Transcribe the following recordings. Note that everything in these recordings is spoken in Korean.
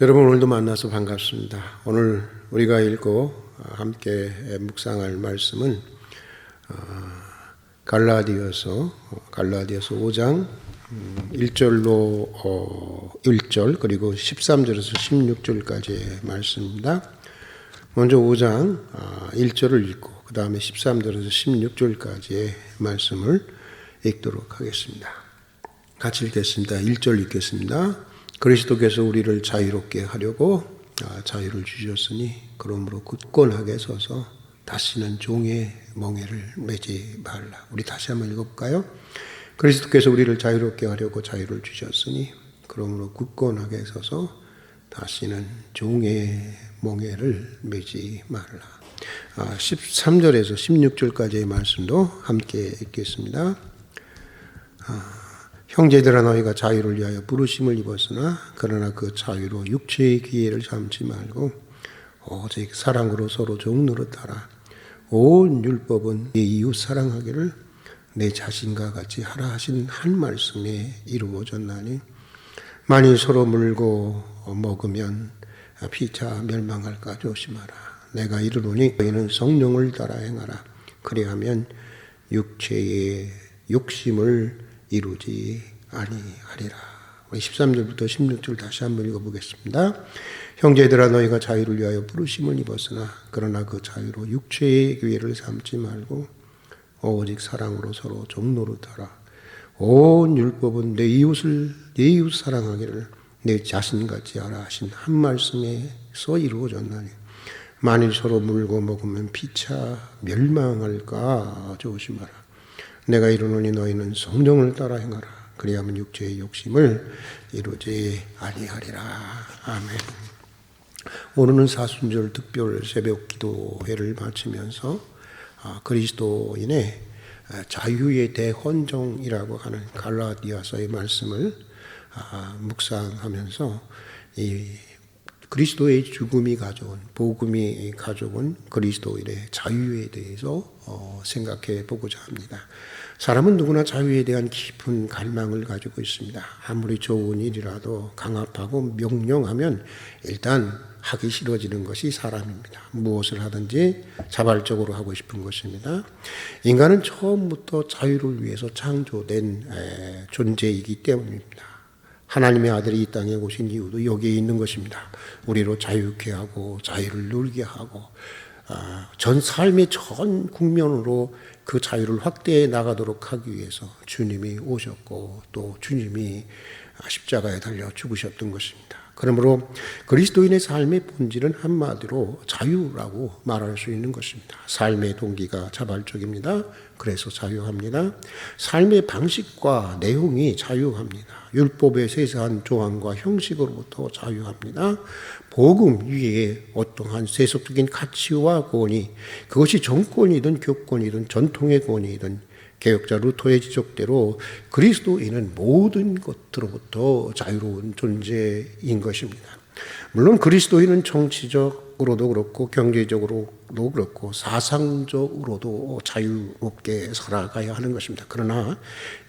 여러분, 오늘도 만나서 반갑습니다. 오늘 우리가 읽고 함께 묵상할 말씀은 갈라디아서 5장 1절로 1절 그리고 13절에서 16절까지의 말씀입니다. 먼저 5장 1절을 읽고 그 다음에 13절에서 16절까지의 말씀을 읽도록 하겠습니다. 같이 읽겠습니다. 1절 읽겠습니다. 그리스도께서 우리를 자유롭게 하려고 자유를 주셨으니 그러므로 굳건하게 서서 다시는 종의 멍에를 매지 말라. 우리 다시 한번 읽어볼까요? 그리스도께서 우리를 자유롭게 하려고 자유를 주셨으니 그러므로 굳건하게 서서 다시는 종의 멍에를 매지 말라. 13절에서 16절까지의 말씀도 함께 읽겠습니다. 형제들아, 너희가 자유를 위하여 부르심을 입었으나 그러나 그 자유로 육체의 기회를 삼지 말고 오직 사랑으로 서로 종노릇하라. 온 율법은 네 이웃 사랑하기를 내 자신과 같이 하라 하신 한 말씀에 이루어졌나니 만일 서로 물고 먹으면 피차 멸망할까 조심하라. 내가 이르노니 너희는 성령을 따라 행하라. 그리하면 육체의 욕심을 이루지 아니하리라. 13절부터 16절 다시 한번 읽어보겠습니다. 형제들아, 너희가 자유를 위하여 부르심을 입었으나 그러나 그 자유로 육체의 기회를 삼지 말고 오직 사랑으로 서로 종노릇하라. 온 율법은 내 이웃 사랑하기를 내 자신같이 하라 하신 한 말씀에서 이루어졌나니 만일 서로 물고 먹으면 피차 멸망할까 조심하라. 내가 이르노니 너희는 성령을 따라 행하라. 그리하면 육체의 욕심을 이루지 아니하리라. 아멘. 오늘은 사순절 특별 새벽 기도회를 마치면서 그리스도인의 자유의 대헌정이라고 하는 갈라디아서의 말씀을 묵상하면서 이 그리스도의 죽음이 가져온, 복음이 가져온 그리스도인의 자유에 대해서 생각해 보고자 합니다. 사람은 누구나 자유에 대한 깊은 갈망을 가지고 있습니다. 아무리 좋은 일이라도 강압하고 명령하면 일단 하기 싫어지는 것이 사람입니다. 무엇을 하든지 자발적으로 하고 싶은 것입니다. 인간은 처음부터 자유를 위해서 창조된 존재이기 때문입니다. 하나님의 아들이 이 땅에 오신 이유도 여기에 있는 것입니다. 우리로 자유케 하고 자유를 누리게 하고 전 삶의 전 국면으로 그 자유를 확대해 나가도록 하기 위해서 주님이 오셨고 또 주님이 십자가에 달려 죽으셨던 것입니다. 그러므로 그리스도인의 삶의 본질은 한마디로 자유라고 말할 수 있는 것입니다. 삶의 동기가 자발적입니다. 그래서 자유합니다. 삶의 방식과 내용이 자유합니다. 율법의 세세한 조항과 형식으로부터 자유합니다. 복음 위에 어떠한 세속적인 가치와 권위, 그것이 정권이든 교권이든 전통의 권위이든 개혁자 루터의 지적대로 그리스도인은 모든 것으로부터 자유로운 존재인 것입니다. 물론 그리스도인은 정치적으로도 그렇고 경제적으로도 그렇고 사상적으로도 자유롭게 살아가야 하는 것입니다. 그러나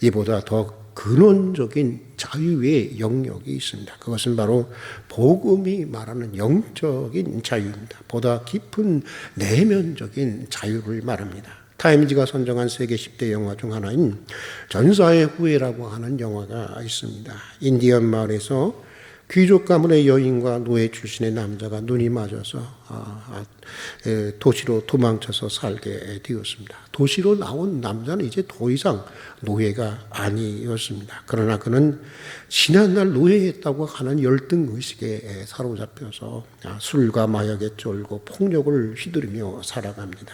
이보다 더 근원적인 자유의 영역이 있습니다. 그것은 바로 복음이 말하는 영적인 자유입니다. 보다 깊은 내면적인 자유를 말합니다. 타임지가 선정한 세계 10대 영화 중 하나인 전사의 후예라고 하는 영화가 있습니다. 인디언 마을에서 귀족 가문의 여인과 노예 출신의 남자가 눈이 맞아서 도시로 도망쳐서 살게 되었습니다. 도시로 나온 남자는 이제 더 이상 노예가 아니었습니다. 그러나 그는 지난날 노예했다고 하는 열등의식에 사로잡혀서 술과 마약에 쫄고 폭력을 휘두르며 살아갑니다.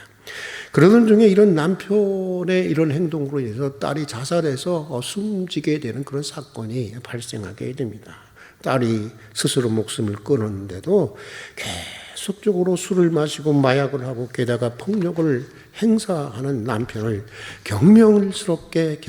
그러던 중에 이런 남편의 이런 행동으로 인해서 딸이 자살해서 숨지게 되는 그런 사건이 발생하게 됩니다. 딸이 스스로 목숨을 끊었는데도 계속적으로 술을 마시고 마약을 하고 게다가 폭력을 행사하는 남편을 경멸스럽게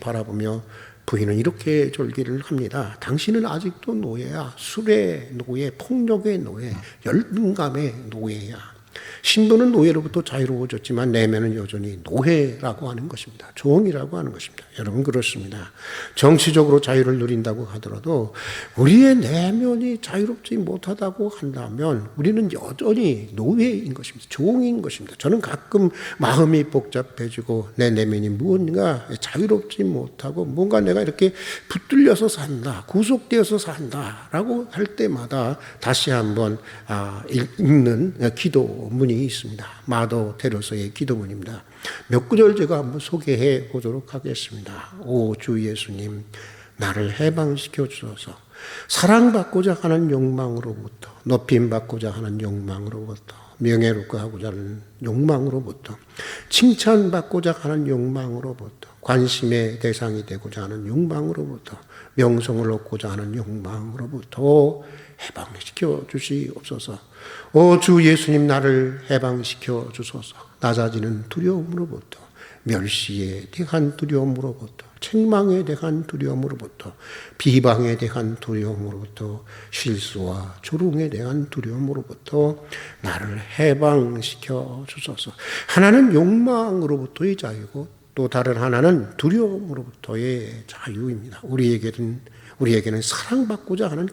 바라보며 부인은 이렇게 졸기를 합니다. 당신은 아직도 노예야. 술의 노예, 폭력의 노예, 열등감의 노예야. 신부는 노예로부터 자유로워졌지만 내면은 여전히 노예라고 하는 것입니다. 종이라고 하는 것입니다. 여러분 그렇습니다. 정치적으로 자유를 누린다고 하더라도 우리의 내면이 자유롭지 못하다고 한다면 우리는 여전히 노예인 것입니다. 종인 것입니다. 저는 가끔 마음이 복잡해지고 내 내면이 무언가 자유롭지 못하고 뭔가 내가 이렇게 붙들려서 산다, 구속되어서 산다라고 할 때마다 다시 한번 읽는 기도문이 있습니다. 마더 테레사의 기도문입니다. 몇 구절 제가 한번 소개해 보도록 하겠습니다. 오 주 예수님, 나를 해방시켜 주소서. 사랑받고자 하는 욕망으로부터, 높임받고자 하는 욕망으로부터, 명예롭게 하고자 하는 욕망으로부터, 칭찬받고자 하는 욕망으로부터, 관심의 대상이 되고자 하는 욕망으로부터, 명성을 얻고자 하는 욕망으로부터 해방시켜 주시옵소서. 오 주 예수님, 나를 해방시켜 주소서. 낮아지는 두려움으로부터, 멸시에 대한 두려움으로부터, 책망에 대한 두려움으로부터, 비방에 대한 두려움으로부터, 실수와 조롱에 대한 두려움으로부터 나를 해방시켜 주소서. 하나는 욕망으로부터의 자유고 또 다른 하나는 두려움으로부터의 자유입니다. 우리에게는 사랑받고자 하는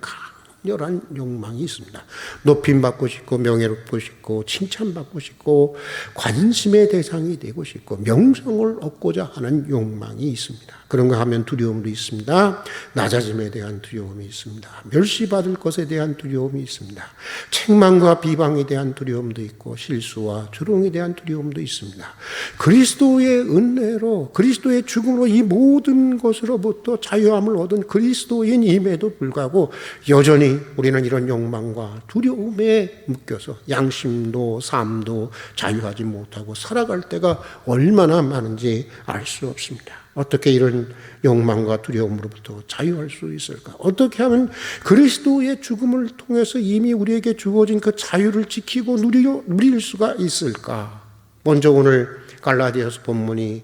강렬한 욕망이 있습니다. 높임받고 싶고 명예롭고 싶고 칭찬받고 싶고 관심의 대상이 되고 싶고 명성을 얻고자 하는 욕망이 있습니다. 그런가 하면 두려움도 있습니다. 낮아짐에 대한 두려움이 있습니다. 멸시받을 것에 대한 두려움이 있습니다. 책망과 비방에 대한 두려움도 있고 실수와 조롱에 대한 두려움도 있습니다. 그리스도의 은혜로 그리스도의 죽음으로 이 모든 것으로부터 자유함을 얻은 그리스도인임에도 불구하고 여전히 우리는 이런 욕망과 두려움에 묶여서 양심도 삶도 자유하지 못하고 살아갈 때가 얼마나 많은지 알 수 없습니다. 어떻게 이런 욕망과 두려움으로부터 자유할 수 있을까? 어떻게 하면 그리스도의 죽음을 통해서 이미 우리에게 주어진 그 자유를 지키고 누릴 수가 있을까? 먼저 오늘 갈라디아서 본문이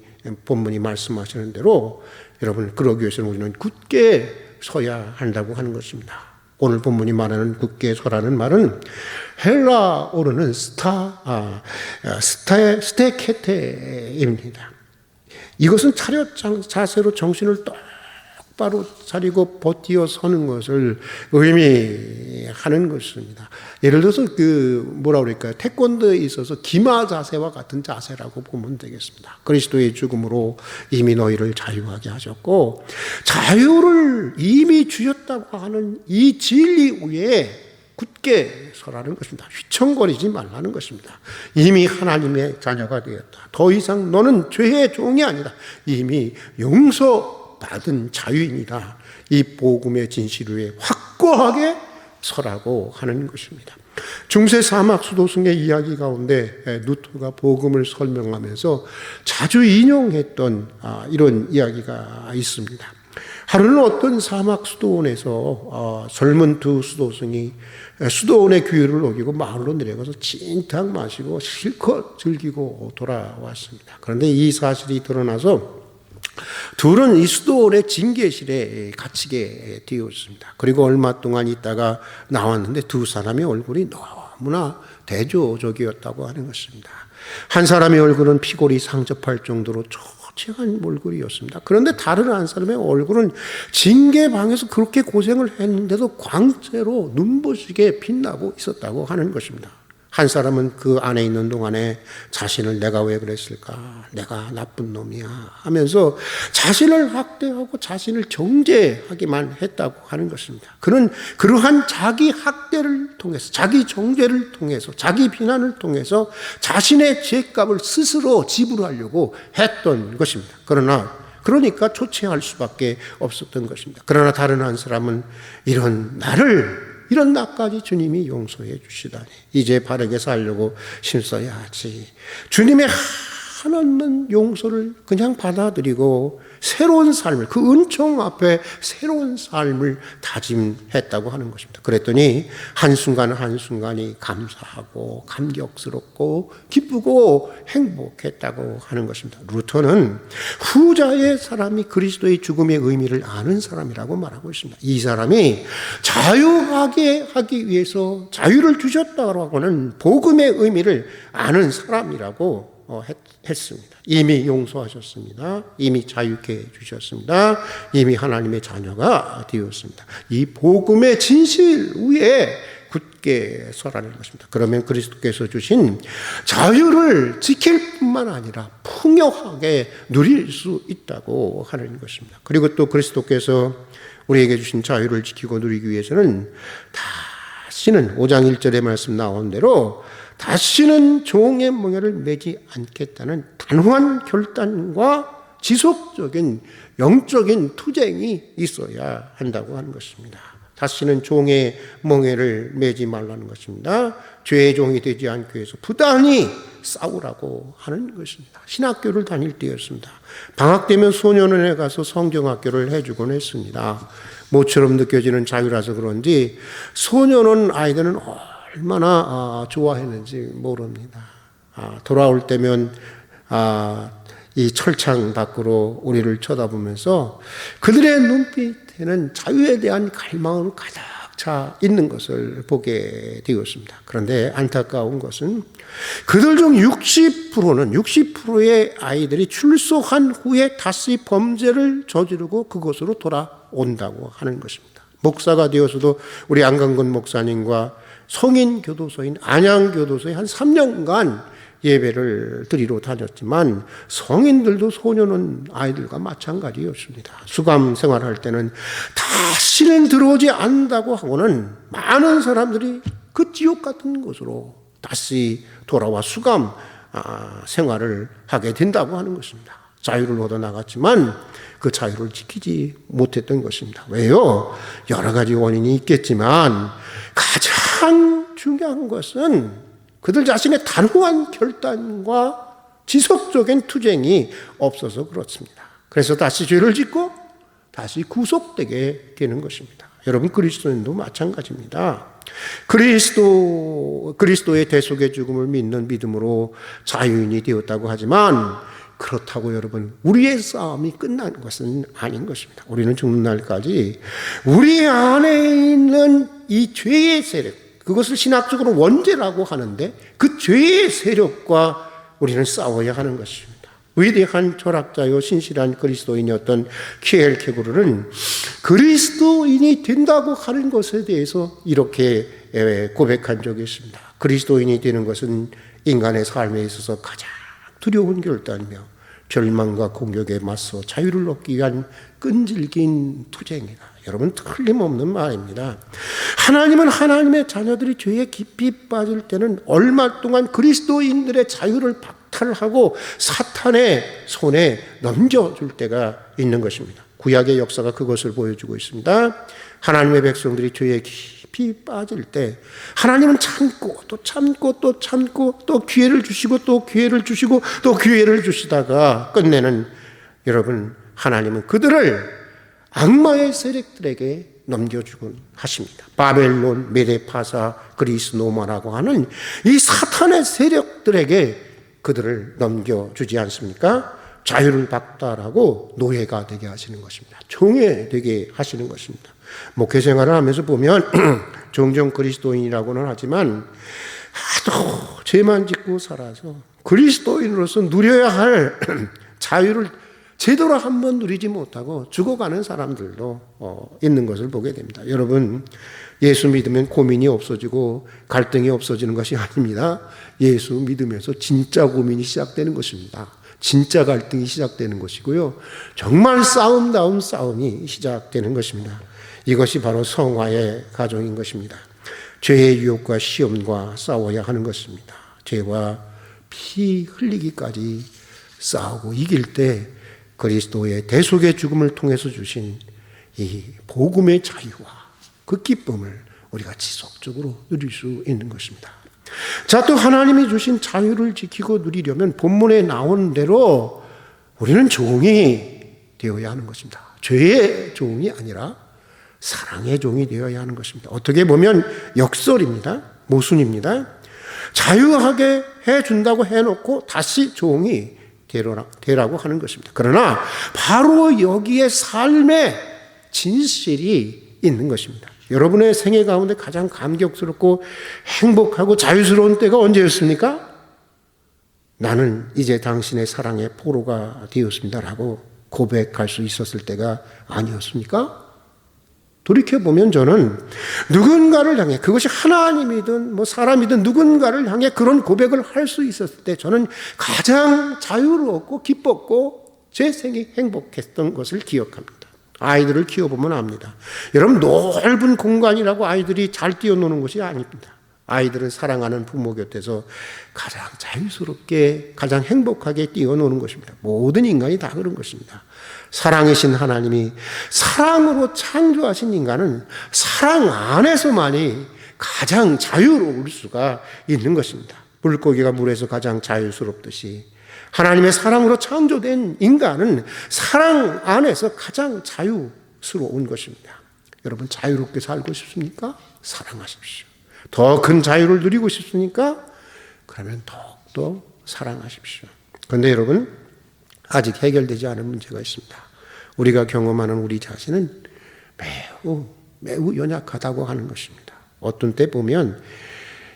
말씀하시는 대로 여러분 그러기 위해서는 우리는 굳게 서야 한다고 하는 것입니다. 오늘 본문이 말하는 굳게 서라는 말은 헬라어로는 스테케테입니다. 이것은 차렷 자세로 정신을 똑바로 차리고 버티어 서는 것을 의미하는 것입니다. 예를 들어서 태권도에 있어서 기마 자세와 같은 자세라고 보면 되겠습니다. 그리스도의 죽음으로 이미 너희를 자유하게 하셨고 자유를 이미 주셨다고 하는 이 진리 위에 굳게 서라는 것입니다. 휘청거리지 말라는 것입니다. 이미 하나님의 자녀가 되었다. 더 이상 너는 죄의 종이 아니다. 이미 용서받은 자유인이다. 이 복음의 진실 위에 확고하게 서라고 하는 것입니다. 중세 사막 수도승의 이야기 가운데 루터가 복음을 설명하면서 자주 인용했던 이런 이야기가 있습니다. 하루는 어떤 사막 수도원에서 젊은 두 수도승이 수도원의 규율을 어기고 마을로 내려가서 진탕 마시고 실컷 즐기고 돌아왔습니다. 그런데 이 사실이 드러나서 둘은 이 수도원의 징계실에 갇히게 되었습니다. 그리고 얼마 동안 있다가 나왔는데 두 사람의 얼굴이 너무나 대조적이었다고 하는 것입니다. 한 사람의 얼굴은 피골이 상접할 정도로 한 얼굴이었습니다. 그런데 다른 한 사람의 얼굴은 징계방에서 그렇게 고생을 했는데도 광채로 눈부시게 빛나고 있었다고 하는 것입니다. 한 사람은 그 안에 있는 동안에 자신을 내가 왜 그랬을까? 내가 나쁜 놈이야 하면서 자신을 학대하고 자신을 정죄하기만 했다고 하는 것입니다. 그는 그러한 자기 학대를 통해서 자기 정죄를 통해서 자기 비난을 통해서 자신의 죄값을 스스로 지불하려고 했던 것입니다. 그러니까 초췌할 수밖에 없었던 것입니다. 그러나 다른 한 사람은 이런 나까지 주님이 용서해 주시다니 이제 바르게 살려고 힘써야지. 주님의 한없는 용서를 그냥 받아들이고 새로운 삶을, 그 은총 앞에 새로운 삶을 다짐했다고 하는 것입니다. 그랬더니 한순간 한순간이 감사하고 감격스럽고 기쁘고 행복했다고 하는 것입니다. 루터는 후자의 사람이 그리스도의 죽음의 의미를 아는 사람이라고 말하고 있습니다. 이 사람이 자유하게 하기 위해서 자유를 주셨다고 하는 복음의 의미를 아는 사람이라고 했습니다. 이미 용서하셨습니다. 이미 자유케 해주셨습니다. 이미 하나님의 자녀가 되었습니다. 이 복음의 진실 위에 굳게 서라는 것입니다. 그러면 그리스도께서 주신 자유를 지킬 뿐만 아니라 풍요하게 누릴 수 있다고 하는 것입니다. 그리고 또 그리스도께서 우리에게 주신 자유를 지키고 누리기 위해서는 다시는 5장 1절의 말씀 나온 대로 다시는 종의 멍에를 매지 않겠다는 단호한 결단과 지속적인 영적인 투쟁이 있어야 한다고 하는 것입니다. 다시는 종의 멍에를 매지 말라는 것입니다. 죄의 종이 되지 않기 위해서 부단히 싸우라고 하는 것입니다. 신학교를 다닐 때였습니다. 방학 되면 소년원에 가서 성경학교를 해주곤 했습니다. 모처럼 느껴지는 자유라서 그런지 소년원 아이들은 얼마나 좋아했는지 모릅니다. 돌아올 때면 이 철창 밖으로 우리를 쳐다보면서 그들의 눈빛에는 자유에 대한 갈망은 가득 차 있는 것을 보게 되었습니다. 그런데 안타까운 것은 그들 중 60%의 아이들이 출소한 후에 다시 범죄를 저지르고 그곳으로 돌아온다고 하는 것입니다. 목사가 되어서도 우리 안강근 목사님과 성인 교도소인 안양교도소에 한 3년간 예배를 드리러 다녔지만 성인들도 소년원 아이들과 마찬가지였습니다. 수감 생활할 때는 다시는 들어오지 않는다고 하고는 많은 사람들이 그 지옥 같은 곳으로 다시 돌아와 수감 생활을 하게 된다고 하는 것입니다. 자유를 얻어 나갔지만 그 자유를 지키지 못했던 것입니다. 왜요? 여러 가지 원인이 있겠지만 가장 중요한 것은 그들 자신의 단호한 결단과 지속적인 투쟁이 없어서 그렇습니다. 그래서 다시 죄를 짓고 다시 구속되게 되는 것입니다. 여러분, 그리스도인도 마찬가지입니다. 그리스도의 대속의 죽음을 믿는 믿음으로 자유인이 되었다고 하지만 그렇다고 여러분, 우리의 싸움이 끝난 것은 아닌 것입니다. 우리는 죽는 날까지 우리 안에 있는 이 죄의 세력, 그것을 신학적으로 원죄라고 하는데 그 죄의 세력과 우리는 싸워야 하는 것입니다. 위대한 철학자요 신실한 그리스도인이었던 키엘케고르는 그리스도인이 된다고 하는 것에 대해서 이렇게 고백한 적이 있습니다. 그리스도인이 되는 것은 인간의 삶에 있어서 가장 두려운 결단이며 절망과 공격에 맞서 자유를 얻기 위한 끈질긴 투쟁이다. 여러분, 틀림없는 말입니다. 하나님은 하나님의 자녀들이 죄에 깊이 빠질 때는 얼마 동안 그리스도인들의 자유를 박탈하고 사탄의 손에 넘겨줄 때가 있는 것입니다. 구약의 역사가 그것을 보여주고 있습니다. 하나님의 백성들이 죄에 깊이 빠질 때 하나님은 참고 또 참고 또 참고 또 기회를 주시고 또 기회를 주시고 또 기회를 주시다가 끝내는, 여러분, 하나님은 그들을 악마의 세력들에게 넘겨주곤 하십니다. 바벨론, 메데파사, 그리스 로마라고 하는 이 사탄의 세력들에게 그들을 넘겨주지 않습니까? 자유를 박탈하고 노예가 되게 하시는 것입니다. 종이 되게 하시는 것입니다. 목회 생활을 하면서 보면 종종 그리스도인이라고는 하지만 하도 죄만 짓고 살아서 그리스도인으로서 누려야 할 자유를 제대로 한번 누리지 못하고 죽어가는 사람들도 있는 것을 보게 됩니다. 여러분, 예수 믿으면 고민이 없어지고 갈등이 없어지는 것이 아닙니다. 예수 믿으면서 진짜 고민이 시작되는 것입니다. 진짜 갈등이 시작되는 것이고요. 정말 싸움다운 싸움이 시작되는 것입니다. 이것이 바로 성화의 가정인 것입니다. 죄의 유혹과 시험과 싸워야 하는 것입니다. 죄와 피 흘리기까지 싸우고 이길 때 그리스도의 대속의 죽음을 통해서 주신 이 복음의 자유와 그 기쁨을 우리가 지속적으로 누릴 수 있는 것입니다. 자, 또 하나님이 주신 자유를 지키고 누리려면 본문에 나온 대로 우리는 종이 되어야 하는 것입니다. 죄의 종이 아니라 사랑의 종이 되어야 하는 것입니다. 어떻게 보면 역설입니다. 모순입니다. 자유하게 해준다고 해놓고 다시 종이 되라고 하는 것입니다. 그러나 바로 여기에 삶의 진실이 있는 것입니다. 여러분의 생애 가운데 가장 감격스럽고 행복하고 자유스러운 때가 언제였습니까? 나는 이제 당신의 사랑의 포로가 되었습니다라고 고백할 수 있었을 때가 아니었습니까? 돌이켜보면 저는 누군가를 향해, 그것이 하나님이든 사람이든 누군가를 향해 그런 고백을 할 수 있었을 때 저는 가장 자유로웠고 기뻤고 제 생이 행복했던 것을 기억합니다. 아이들을 키워보면 압니다. 여러분, 넓은 공간이라고 아이들이 잘 뛰어노는 것이 아닙니다. 아이들은 사랑하는 부모 곁에서 가장 자유스럽게 가장 행복하게 뛰어노는 것입니다. 모든 인간이 다 그런 것입니다. 사랑이신 하나님이 사랑으로 창조하신 인간은 사랑 안에서만이 가장 자유로울 수가 있는 것입니다. 물고기가 물에서 가장 자유스럽듯이 하나님의 사랑으로 창조된 인간은 사랑 안에서 가장 자유스러운 것입니다. 여러분, 자유롭게 살고 싶습니까? 사랑하십시오. 더 큰 자유를 누리고 싶습니까? 그러면 더욱더 사랑하십시오. 그런데 여러분, 아직 해결되지 않은 문제가 있습니다. 우리가 경험하는 우리 자신은 매우 연약하다고 하는 것입니다. 어떤 때 보면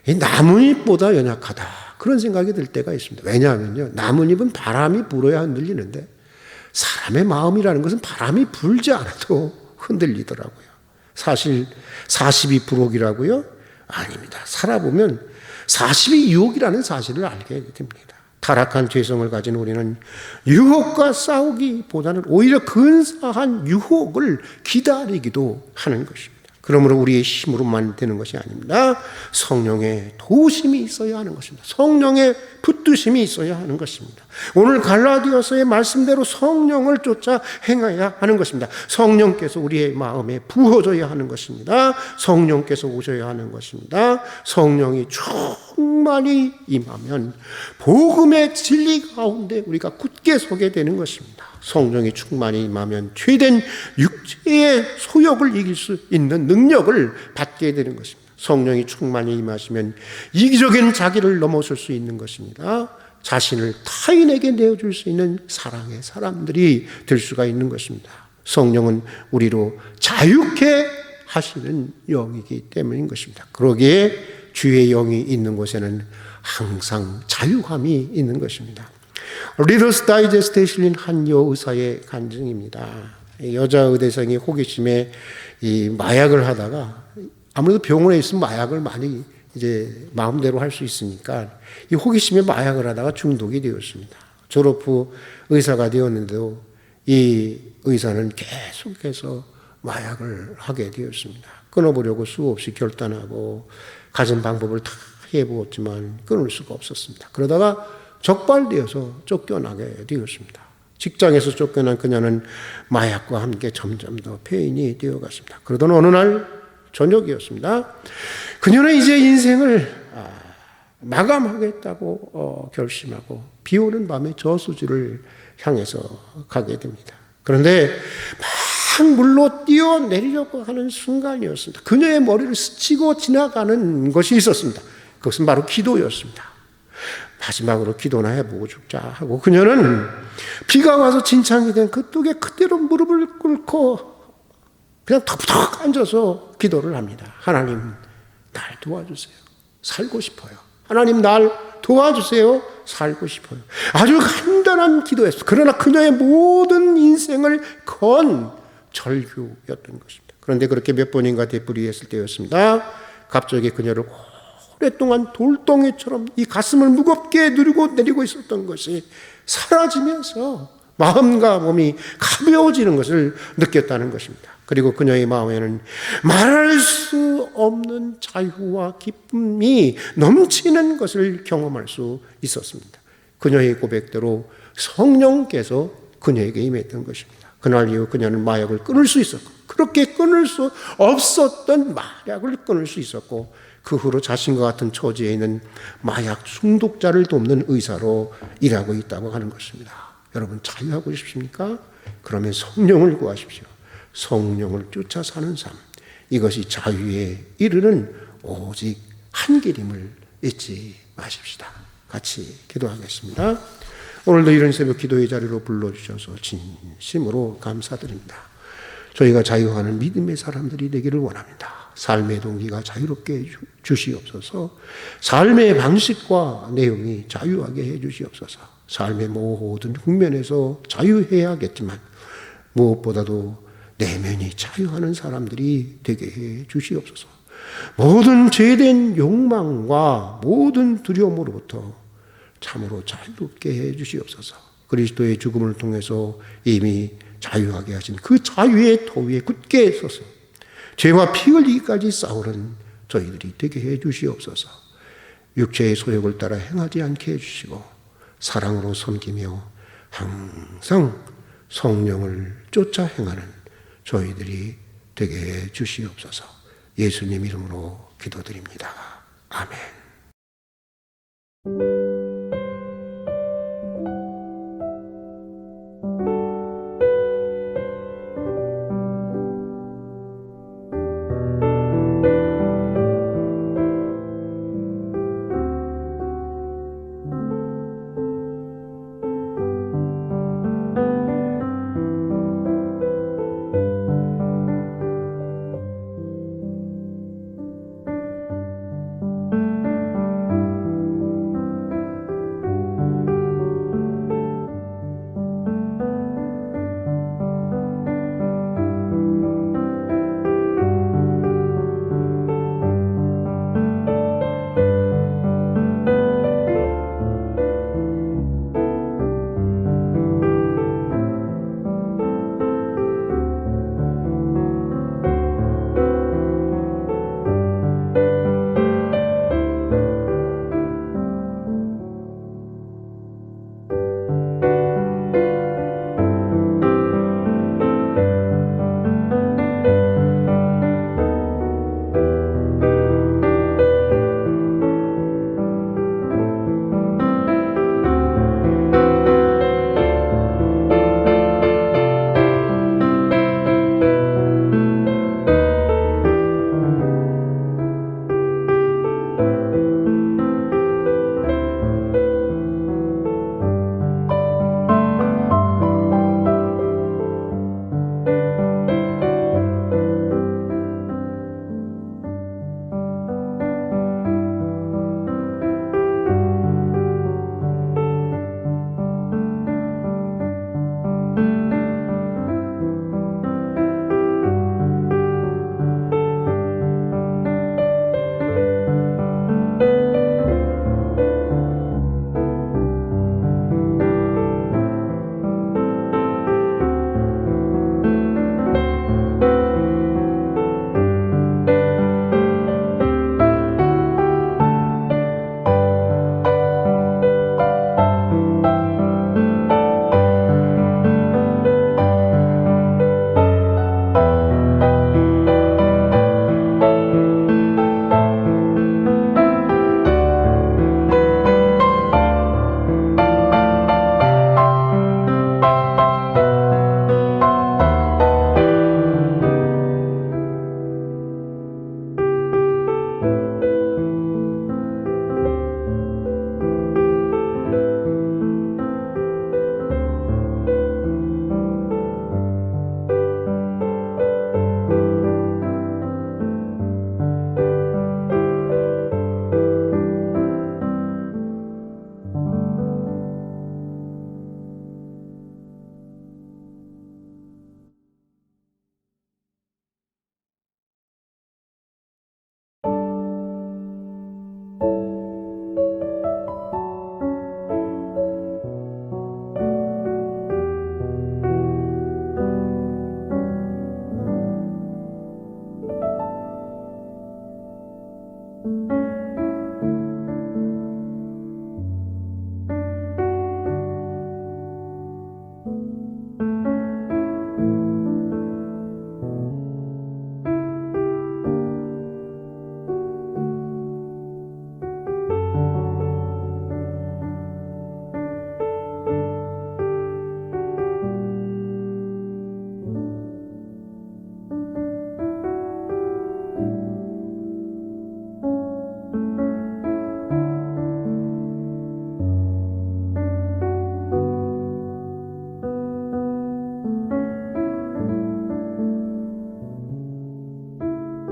이 나뭇잎보다 연약하다, 그런 생각이 들 때가 있습니다. 왜냐하면요, 나뭇잎은 바람이 불어야 흔들리는데 사람의 마음이라는 것은 바람이 불지 않아도 흔들리더라고요. 사실 40이 불혹이라고요? 아닙니다. 살아보면 40이 유혹이라는 사실을 알게 됩니다. 타락한 죄성을 가진 우리는 유혹과 싸우기보다는 오히려 근사한 유혹을 기다리기도 하는 것입니다. 그러므로 우리의 힘으로만 되는 것이 아닙니다. 성령의 도우심이 있어야 하는 것입니다. 성령의 붙드심이 있어야 하는 것입니다. 오늘 갈라디아서의 말씀대로 성령을 쫓아 행해야 하는 것입니다. 성령께서 우리의 마음에 부어져야 하는 것입니다. 성령께서 오셔야 하는 것입니다. 성령이 충만히 임하면 복음의 진리 가운데 우리가 굳게 서게 되는 것입니다. 성령이 충만히 임하면 죄된 육체의 소욕을 이길 수 있는 능력을 받게 되는 것입니다. 성령이 충만히 임하시면 이기적인 자기를 넘어설 수 있는 것입니다. 자신을 타인에게 내어줄 수 있는 사랑의 사람들이 될 수가 있는 것입니다. 성령은 우리로 자유케 하시는 영이기 때문인 것입니다. 그러기에 주의 영이 있는 곳에는 항상 자유함이 있는 것입니다. 리더스 다이제스트에 실린 한 여의사의 간증입니다. 여자 의대생이 호기심에 이 마약을 하다가, 아무래도 병원에 있으면 마약을 많이 이제 마음대로 할 수 있으니까 이 호기심에 마약을 하다가 중독이 되었습니다. 졸업 후 의사가 되었는데도 이 의사는 계속해서 마약을 하게 되었습니다. 끊어보려고 수없이 결단하고 가진 방법을 다 해보았지만 끊을 수가 없었습니다. 그러다가 적발되어서 쫓겨나게 되었습니다. 직장에서 쫓겨난 그녀는 마약과 함께 점점 더 폐인이 되어갔습니다. 그러던 어느 날 저녁이었습니다. 그녀는 이제 인생을 마감하겠다고 결심하고 비 오는 밤에 저수지를 향해서 가게 됩니다. 그런데 막 물로 뛰어내리려고 하는 순간이었습니다. 그녀의 머리를 스치고 지나가는 것이 있었습니다. 그것은 바로 기도였습니다. 마지막으로 기도나 해보고 죽자 하고 그녀는 비가 와서 진창이 된 그쪽에 그대로 무릎을 꿇고 그냥 턱턱 앉아서 기도를 합니다. 하나님, 날 도와주세요. 살고 싶어요. 하나님, 날 도와주세요. 살고 싶어요. 아주 간단한 기도였어요. 그러나 그녀의 모든 인생을 건 절규였던 것입니다. 그런데 그렇게 몇 번인가 되풀이했을 때였습니다. 갑자기 그녀를 오랫동안 돌덩이처럼 이 가슴을 무겁게 누르고 내리고 있었던 것이 사라지면서 마음과 몸이 가벼워지는 것을 느꼈다는 것입니다. 그리고 그녀의 마음에는 말할 수 없는 자유와 기쁨이 넘치는 것을 경험할 수 있었습니다. 그녀의 고백대로 성령께서 그녀에게 임했던 것입니다. 그날 이후 그녀는 마약을 끊을 수 있었고, 그렇게 끊을 수 없었던 마약을 끊을 수 있었고, 그 후로 자신과 같은 처지에 있는 마약 중독자를 돕는 의사로 일하고 있다고 하는 것입니다. 여러분 자유하고 싶습니까? 그러면 성령을 구하십시오. 성령을 쫓아 사는 삶, 이것이 자유에 이르는 오직 한 길임을 잊지 마십시다. 같이 기도하겠습니다. 오늘도 이런 새벽 기도의 자리로 불러주셔서 진심으로 감사드립니다. 저희가 자유하는 믿음의 사람들이 되기를 원합니다. 삶의 동기가 자유롭게 주시옵소서. 삶의 방식과 내용이 자유하게 해 주시옵소서. 삶의 모든 국면에서 자유해야겠지만 무엇보다도 내면이 자유하는 사람들이 되게 해 주시옵소서. 모든 죄된 욕망과 모든 두려움으로부터 참으로 자유롭게 해 주시옵소서. 그리스도의 죽음을 통해서 이미 자유하게 하신 그 자유의 터 위에 굳게 서서 죄와 피 흘리기까지 싸우는 저희들이 되게 해 주시옵소서. 육체의 소욕을 따라 행하지 않게 해주시고 사랑으로 섬기며 항상 성령을 쫓아 행하는 저희들이 되게 해 주시옵소서. 예수님 이름으로 기도드립니다. 아멘.